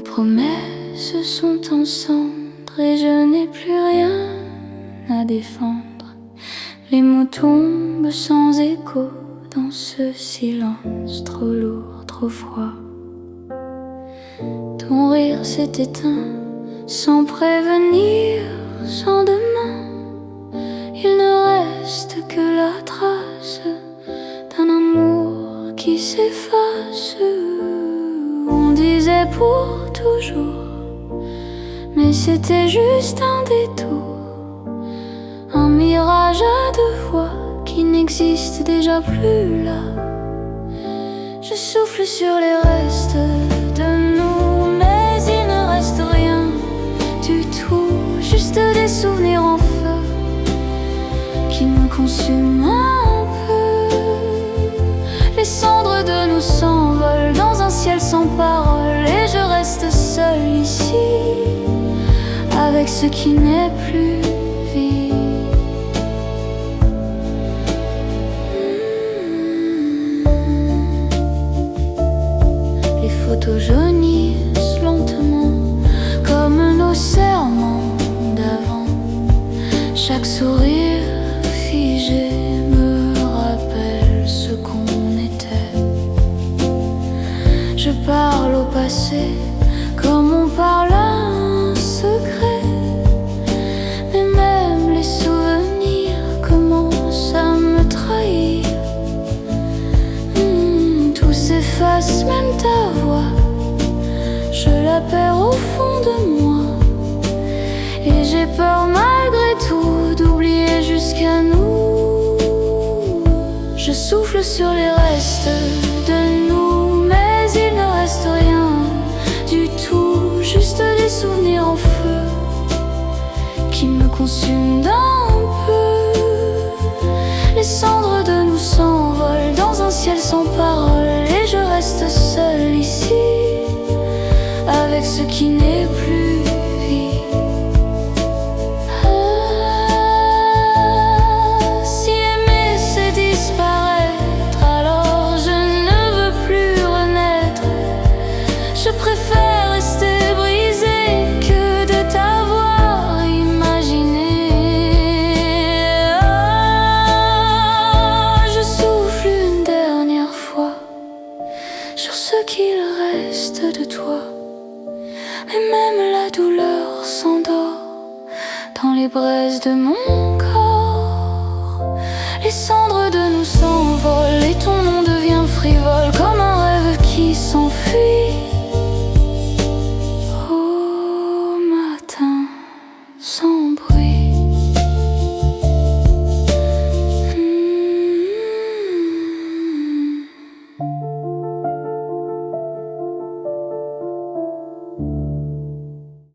promesses sont en cendres et je n'ai plus rien à défendre. Les mots tombent sans écho dans ce silence trop lourd, trop froid. Ton rire s'est éteint sans prévenir, sans demain. Il ne reste que la trace d'un amour qui s'efface. On disait pour toujours, mais c'était juste un détour, un mirage à deux voix qui n'existe déjà plus là. Je souffle sur les restes de nous, mais il ne reste rien du tout, juste des souvenirs en feu qui me consument un peu. Les cendres de nous s'envolent dans un ciel sans parole et je reste seule ici avec ce qui n'est plus vie. Les photos jaunissent lentement comme nos serments d'avant. Chaque sourire figé me rappelle ce qu'on était. Je parle au passé comme on parle à un secret, mais même les souvenirs commencent à me trahir. Tout s'efface, même ta voix, je la perds au fond de moi. Et j'ai peur malgré tout d'oublier jusqu'à nous. Je souffle sur les restes de nous, mais il ne reste rien du tout, juste des souvenirs en feu qui me consument d'un peu. Les cendres de nous s'envolent dans un ciel sans parole et je reste seule ici avec ce qui n'est plus vie. Si aimer c'est disparaître, alors je ne veux plus renaître. Je préfère rester brisée que de t'avoir imaginé. Je souffle une dernière fois sur ce qu'il reste de toi, et même la douleur s'endort dans les braises de mon corps. Les cendres de nous s'envolent et ton nom devient frivole